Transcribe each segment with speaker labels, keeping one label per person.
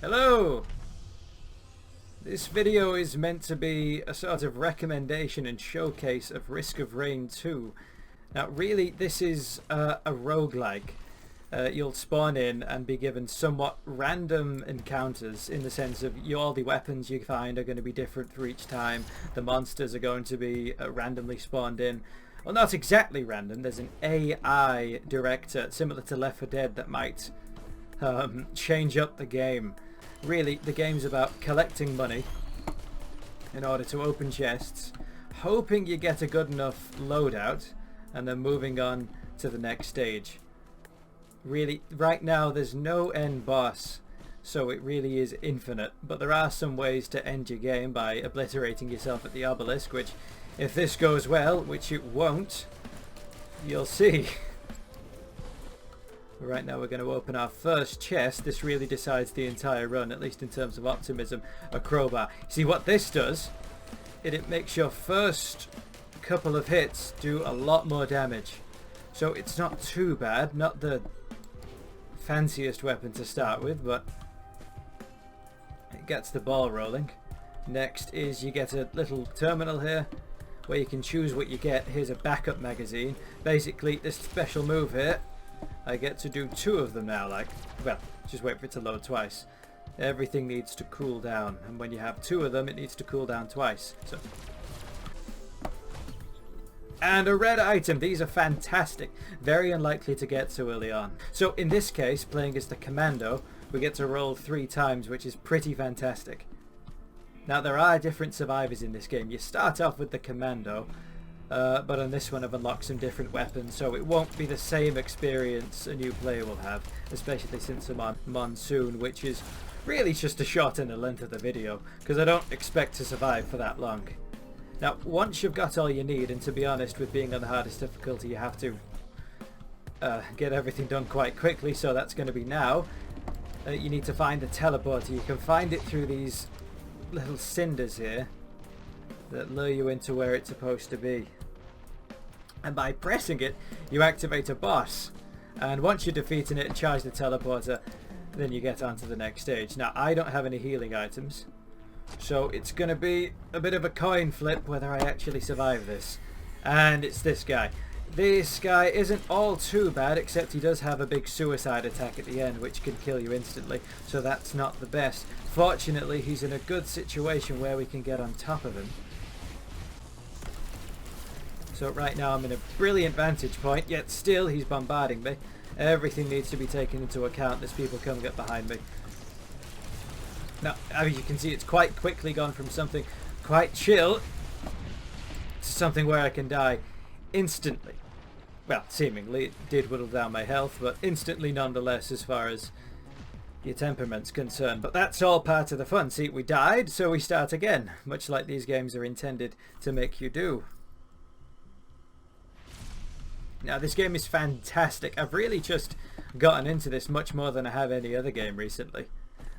Speaker 1: Hello! This video is meant to be a sort of recommendation and showcase of Risk of Rain 2. Now really this is a roguelike. You'll spawn in and be given somewhat random encounters in the sense of all the weapons you find are going to be different for each time. The monsters are going to be randomly spawned in. Well, not exactly random. There's an AI director similar to Left 4 Dead that might change up the game. Really, the game's about collecting money in order to open chests, hoping you get a good enough loadout, and then moving on to the next stage. Really, right now there's no end boss, so it really is infinite, but there are some ways to end your game by obliterating yourself at the obelisk, which, if this goes well, which it won't, you'll see. Right now we're going to open our first chest. This really decides the entire run, at least in terms of optimism. A crowbar. See what this does? It makes your first couple of hits do a lot more damage. So it's not too bad. Not the fanciest weapon to start with, but it gets the ball rolling. Next is you get a little terminal here where you can choose what you get. Here's a backup magazine. Basically this special move here, I get to do 2 of them now, well, just wait for it to load twice. Everything needs to cool down, and when you have 2 of them, it needs to cool down twice. So, and a red item. These are fantastic. Very unlikely to get so early on. So in this case, playing as the commando, we get to roll 3 times, which is pretty fantastic. Now there are different survivors in this game. You start off with the commando, but on this one I've unlocked some different weapons, so it won't be the same experience a new player will have, especially since I'm on Monsoon, which is really just a shot in the length of the video, because I don't expect to survive for that long. Now once you've got all you need, and to be honest, with being on the hardest difficulty you have to get everything done quite quickly, so that's going to be now. You need to find the teleporter. You can find it through these little cinders here that lure you into where it's supposed to be. And by pressing it, you activate a boss. And once you're defeating it and charge the teleporter, then you get on to the next stage. Now, I don't have any healing items, so it's going to be a bit of a coin flip whether I actually survive this. And it's this guy. This guy isn't all too bad, except he does have a big suicide attack at the end, which can kill you instantly, so that's not the best. Fortunately, he's in a good situation where we can get on top of him. So right now I'm in a brilliant vantage point, yet still he's bombarding me. Everything needs to be taken into account. There's people coming up behind me. Now, as you can see, it's quite quickly gone from something quite chill to something where I can die instantly. Well, seemingly it did whittle down my health, but instantly nonetheless as far as your temperament's concerned. But that's all part of the fun. See, we died, so we start again, much like these games are intended to make you do. Now this game is fantastic. I've really just gotten into this much more than I have any other game recently.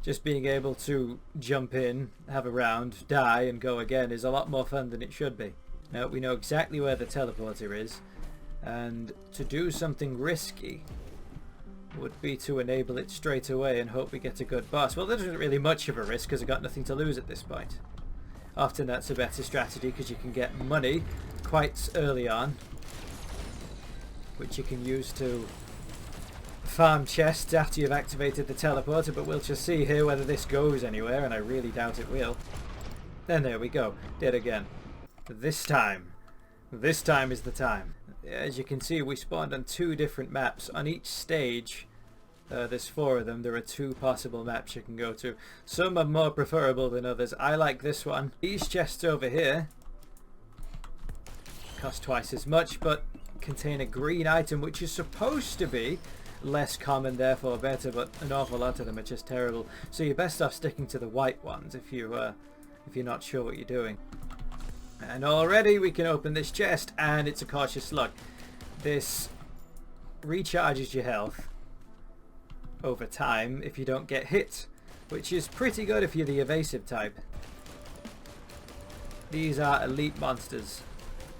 Speaker 1: Just being able to jump in, have a round, die and go again is a lot more fun than it should be. Now we know exactly where the teleporter is, and to do something risky would be to enable it straight away and hope we get a good boss. Well, there isn't really much of a risk because I've got nothing to lose at this point. Often that's a better strategy because you can get money quite early on, which you can use to farm chests after you've activated the teleporter, but we'll just see here whether this goes anywhere, and I really doubt it will. And there we go, did again. This time is the time. As you can see, we spawned on 2 different maps. On each stage, there's 4 of them. There are 2 possible maps you can go to. Some are more preferable than others. I like this one. These chests over here cost twice as much, but contain a green item, which is supposed to be less common, therefore better, but an awful lot of them are just terrible. So you're best off sticking to the white ones if you're not sure what you're doing. And already we can open this chest, and it's a cautious slug. This recharges your health over time if you don't get hit, which is pretty good if you're the evasive type. These are elite monsters.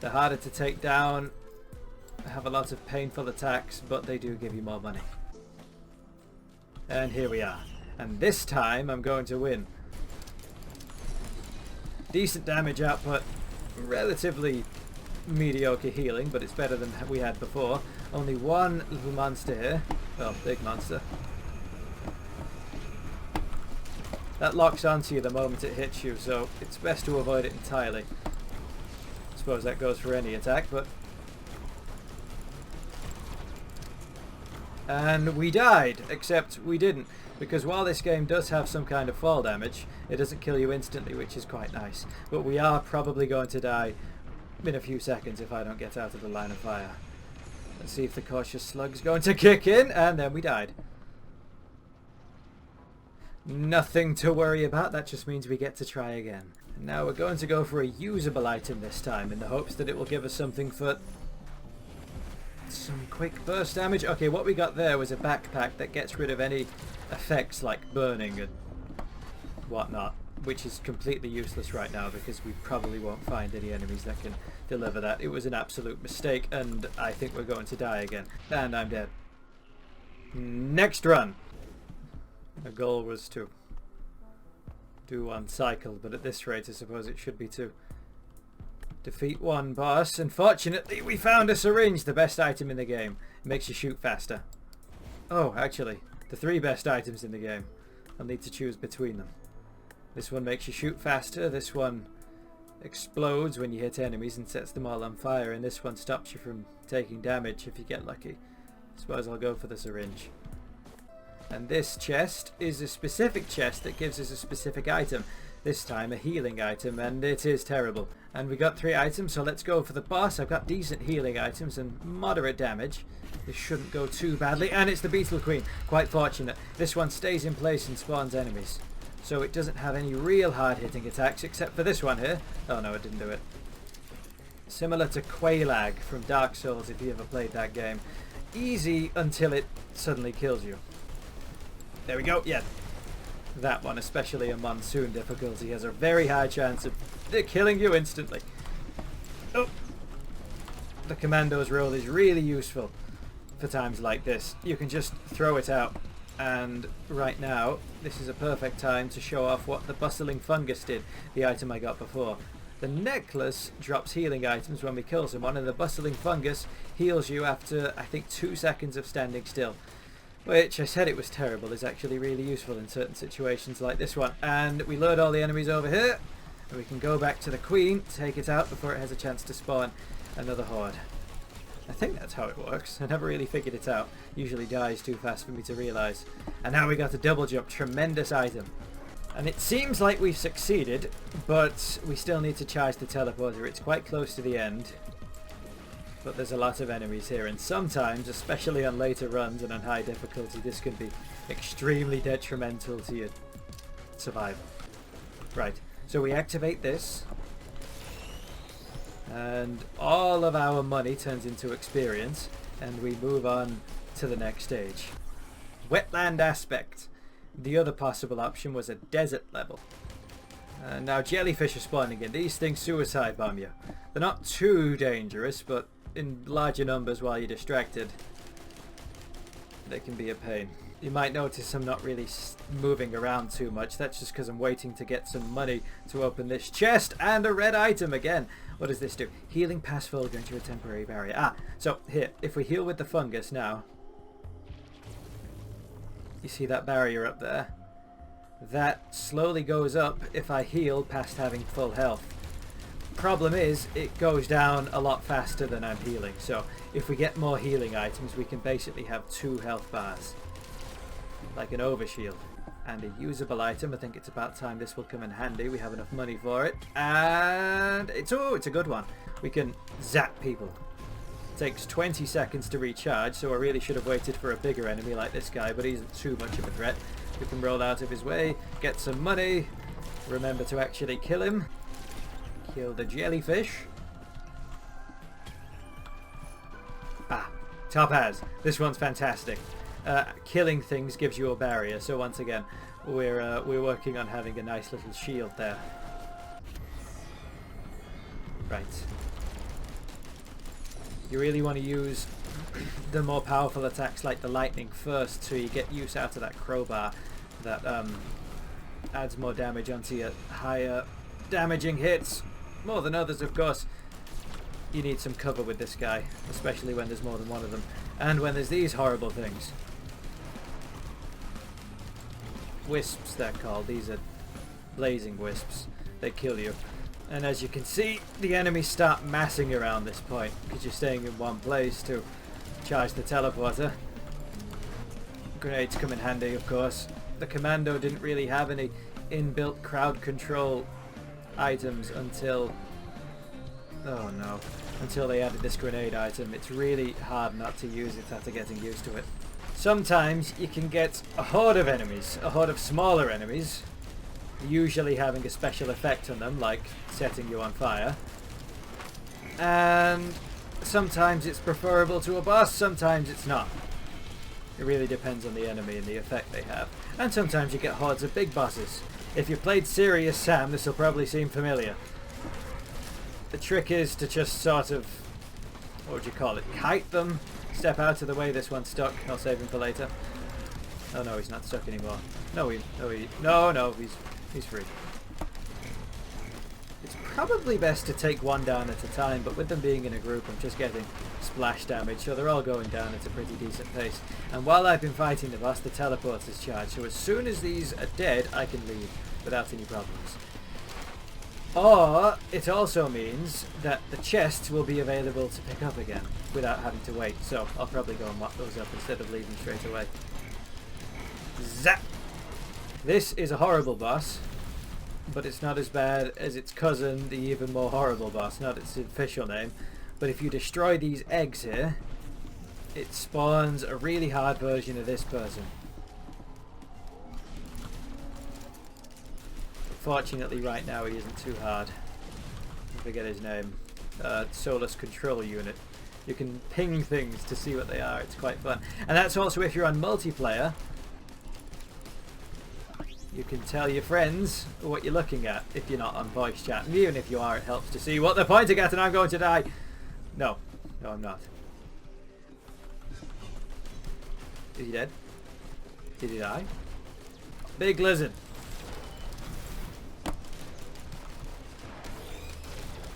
Speaker 1: They're harder to take down, have a lot of painful attacks, but they do give you more money. And here we are. And this time I'm going to win. Decent damage output, relatively mediocre healing, but it's better than we had before. Only one little monster here. Well, big monster. That locks onto you the moment it hits you, so it's best to avoid it entirely. I suppose that goes for any attack, but... And we died, except we didn't. Because while this game does have some kind of fall damage, it doesn't kill you instantly, which is quite nice. But we are probably going to die in a few seconds if I don't get out of the line of fire. Let's see if the cautious slug's going to kick in, and then we died. Nothing to worry about, that just means we get to try again. Now we're going to go for a usable item this time, in the hopes that it will give us something for some quick burst damage. Okay, what we got there was a backpack that gets rid of any effects like burning and whatnot, which is completely useless right now because we probably won't find any enemies that can deliver that. It was an absolute mistake, and I think we're going to die again. And I'm dead. Next run! The goal was to do one cycle, but at this rate I suppose it should be to defeat one boss. Unfortunately, we found a syringe, the best item in the game. It makes you shoot faster. Oh, actually, the 3 best items in the game. I'll need to choose between them. This one makes you shoot faster, this one explodes when you hit enemies and sets them all on fire, and this one stops you from taking damage if you get lucky. I suppose I'll go for the syringe. And this chest is a specific chest that gives us a specific item. This time a healing item, and it is terrible. And we got 3 items, so let's go for the boss. I've got decent healing items and moderate damage. This shouldn't go too badly, and it's the Beetle Queen. Quite fortunate. This one stays in place and spawns enemies. So it doesn't have any real hard-hitting attacks, except for this one here. Oh no, it didn't do it. Similar to Quelaag from Dark Souls, if you ever played that game. Easy until it suddenly kills you. There we go, yeah. That one, especially a Monsoon difficulty, has a very high chance of killing you instantly. Oh! The Commando's roll is really useful for times like this. You can just throw it out. And right now, this is a perfect time to show off what the Bustling Fungus did, the item I got before. The necklace drops healing items when we kill someone, and the Bustling Fungus heals you after, I think, 2 seconds of standing still. Which, I said it was terrible, is actually really useful in certain situations like this one. And we load all the enemies over here, and we can go back to the Queen, take it out before it has a chance to spawn another horde. I think that's how it works. I never really figured it out. Usually dies too fast for me to realise. And now we got a double jump. Tremendous item. And it seems like we've succeeded, but we still need to charge the teleporter. It's quite close to the end. But there's a lot of enemies here, and sometimes, especially on later runs and on high difficulty, this can be extremely detrimental to your survival. Right, so we activate this, and all of our money turns into experience, and we move on to the next stage. Wetland aspect. The other possible option was a desert level. Now jellyfish are spawning in. These things suicide bomb you. They're not too dangerous, but in larger numbers while you're distracted, they can be a pain. You might notice I'm not really moving around too much. That's just because I'm waiting to get some money to open this chest, and a red item again. What does this do? Healing pass full, grants you a temporary barrier. Ah, so here, if we heal with the fungus now, you see that barrier up there? That slowly goes up if I heal past having full health. Problem is, it goes down a lot faster than I'm healing, so if we get more healing items, we can basically have 2 health bars. Like an overshield. And a usable item. I think it's about time this will come in handy. We have enough money for it. And it's a good one. We can zap people. It takes 20 seconds to recharge, so I really should have waited for a bigger enemy like this guy, but he isn't too much of a threat. We can roll out of his way, get some money, remember to actually kill him. Kill the jellyfish. Ah, Topaz. This one's fantastic. Killing things gives you a barrier, so once again, we're working on having a nice little shield there. Right. You really want to use the more powerful attacks like the lightning first, so you get use out of that crowbar. that adds more damage onto your higher damaging hits. More than others, of course. You need some cover with this guy, especially when there's more than one of them. And when there's these horrible things. Wisps, they're called. These are blazing wisps. They kill you. And as you can see, the enemies start massing around this point because you're staying in one place to charge the teleporter. Grenades come in handy, of course. The Commando didn't really have any inbuilt crowd control items until... oh no. Until they added this grenade item. It's really hard not to use it after getting used to it. Sometimes you can get a horde of enemies, a horde of smaller enemies, usually having a special effect on them, like setting you on fire. And sometimes it's preferable to a boss, sometimes it's not. It really depends on the enemy and the effect they have. And sometimes you get hordes of big bosses. If you played Serious Sam, this will probably seem familiar. The trick is to just sort of, what would you call it, kite them. Step out of the way. This one's stuck. I'll save him for later. Oh no, he's not stuck anymore. No, he's free. It's probably best to take one down at a time, but with them being in a group, I'm just getting splash damage, so they're all going down at a pretty decent pace. And while I've been fighting the boss, the teleport is charged, so as soon as these are dead, I can leave without any problems. Or it also means that the chests will be available to pick up again without having to wait, so I'll probably go and mop those up instead of leaving straight away. Zap! This is a horrible boss, but it's not as bad as its cousin, the even more horrible boss, not its official name. But if you destroy these eggs here, it spawns a really hard version of this person. Fortunately right now he isn't too hard. I forget his name. Solus Control Unit. You can ping things to see what they are, it's quite fun. And that's also if you're on multiplayer. You can tell your friends what you're looking at if you're not on voice chat. And even if you are, it helps to see what they're pointing at, and I'm going to die. No. No, I'm not. Is he dead? Did he die? Big lizard.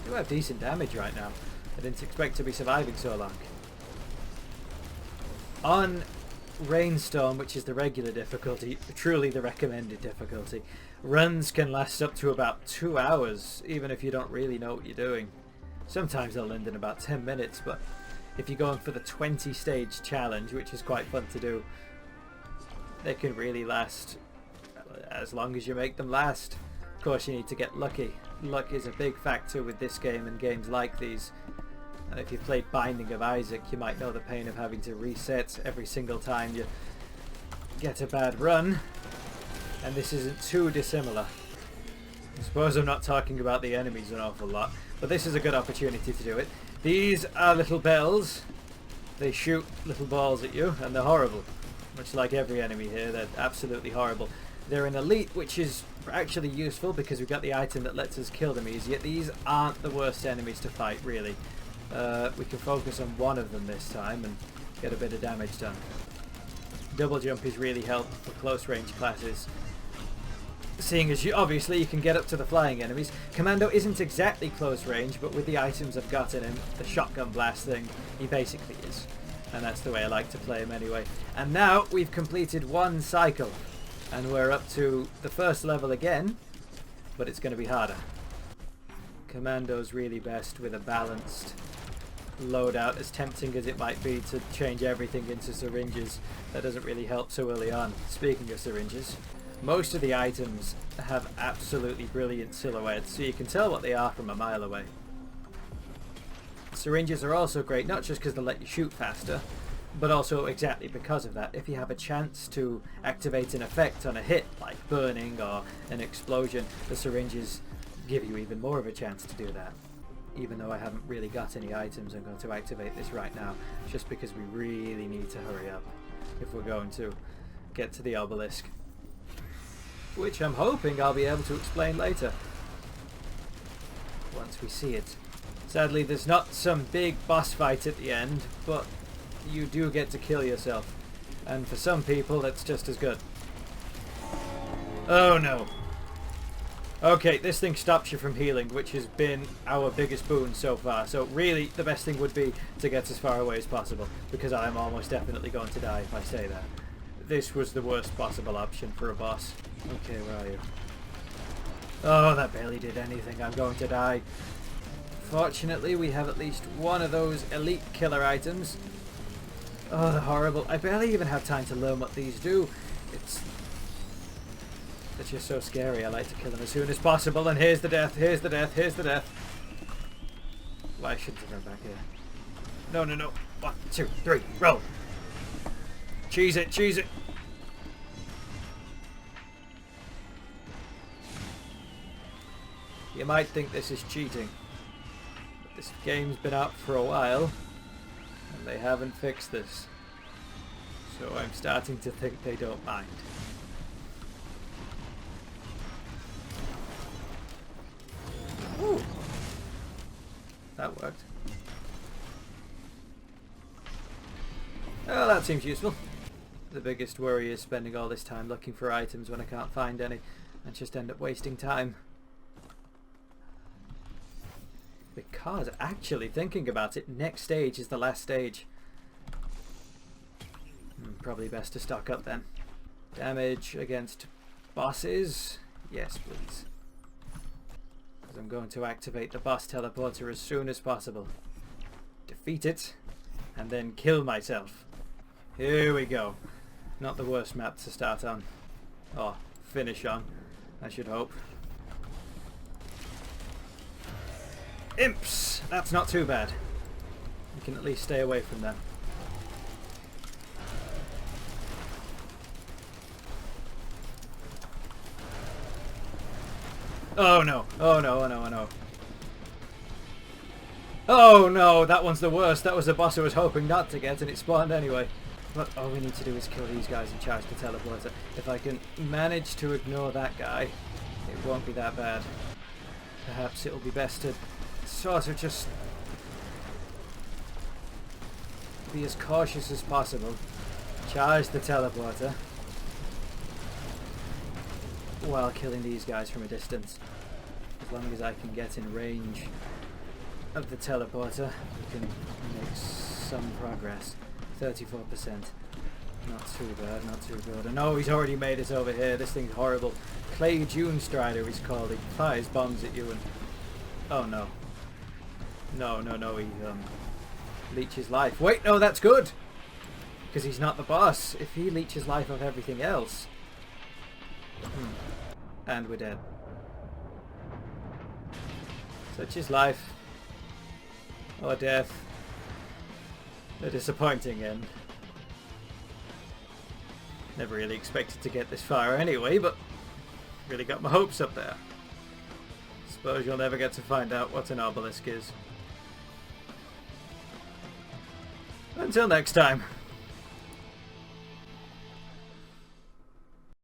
Speaker 1: You have decent damage right now. I didn't expect to be surviving so long. On Rainstorm, which is the regular difficulty, truly the recommended difficulty, runs can last up to about 2 hours, even if you don't really know what you're doing. Sometimes they'll end in about 10 minutes, but if you're going for the 20 stage challenge, which is quite fun to do, they can really last as long as you make them last. Of course, you need to get lucky. Luck is a big factor with this game and games like these. And if you've played Binding of Isaac, you might know the pain of having to reset every single time you get a bad run. And this isn't too dissimilar. I suppose I'm not talking about the enemies an awful lot, but this is a good opportunity to do it. These are little bells. They shoot little balls at you, and they're horrible. Much like every enemy here, they're absolutely horrible. They're an elite, which is actually useful because we've got the item that lets us kill them easier. These aren't the worst enemies to fight, really. We can focus on one of them this time and get a bit of damage done. Double jump is really helpful for close range classes, seeing as obviously you can get up to the flying enemies. Commando isn't exactly close range, but with the items I've got in him, the shotgun blast thing, he basically is. And that's the way I like to play him anyway. And now we've completed one cycle. And we're up to the first level again, but it's going to be harder. Commando's really best with a balanced loadout, as tempting as it might be to change everything into syringes. That doesn't really help so early on. Speaking of syringes, most of the items have absolutely brilliant silhouettes, so you can tell what they are from a mile away. Syringes are also great, not just because they let you shoot faster, but also exactly because of that. If you have a chance to activate an effect on a hit, like burning or an explosion, the syringes give you even more of a chance to do that. Even though I haven't really got any items, I'm going to activate this right now, just because we really need to hurry up if we're going to get to the obelisk, which I'm hoping I'll be able to explain later, once we see it. Sadly, there's not some big boss fight at the end, but you do get to kill yourself, and for some people that's just as good. Oh no. Okay, this thing stops you from healing, which has been our biggest boon so far. So really, the best thing would be to get as far away as possible, because I'm almost definitely going to die if I say that. This was the worst possible option for a boss. Okay, where are you? Oh, that barely did anything. I'm going to die. Fortunately, we have at least one of those elite killer items. Oh, they're horrible. I barely even have time to learn what these do. It's just so scary. I like to kill them as soon as possible. And here's the death, here's the death, here's the death. Why well, shouldn't I go back here? No, no, no. 1, 2, 3, roll. Cheese it, cheese it. You might think this is cheating, but this game's been out for a while and they haven't fixed this. So I'm starting to think they don't mind. Ooh. That worked. Oh, that seems useful. The biggest worry is spending all this time looking for items when I can't find any and just end up wasting time. Because, actually thinking about it, next stage is the last stage. Probably best to stock up then. Damage against bosses? Yes, please. Because I'm going to activate the boss teleporter as soon as possible. Defeat it, and then kill myself. Here we go. Not the worst map to start on. Or finish on, I should hope. Imps! That's not too bad. You can at least stay away from them. Oh no! Oh no, oh no, oh no. Oh no! That one's the worst. That was the boss I was hoping not to get and it spawned anyway. But all we need to do is kill these guys and charge the teleporter. If I can manage to ignore that guy, it won't be that bad. Perhaps it'll be best to sort of just be as cautious as possible. Charge the teleporter while killing these guys from a distance. As long as I can get in range of the teleporter, we can make some progress. 34%. Not too bad, not too good. I know he's already made it over here. This thing's horrible. Clay June Strider he's called. He fires bombs at you and... Oh no. No, no, no, he leeches life. Wait, no, that's good! Because he's not the boss. If he leeches life of everything else... And we're dead. Such is life. Or death. A disappointing end. Never really expected to get this far anyway, but really got my hopes up there. Suppose you'll never get to find out what an obelisk is. Until next time.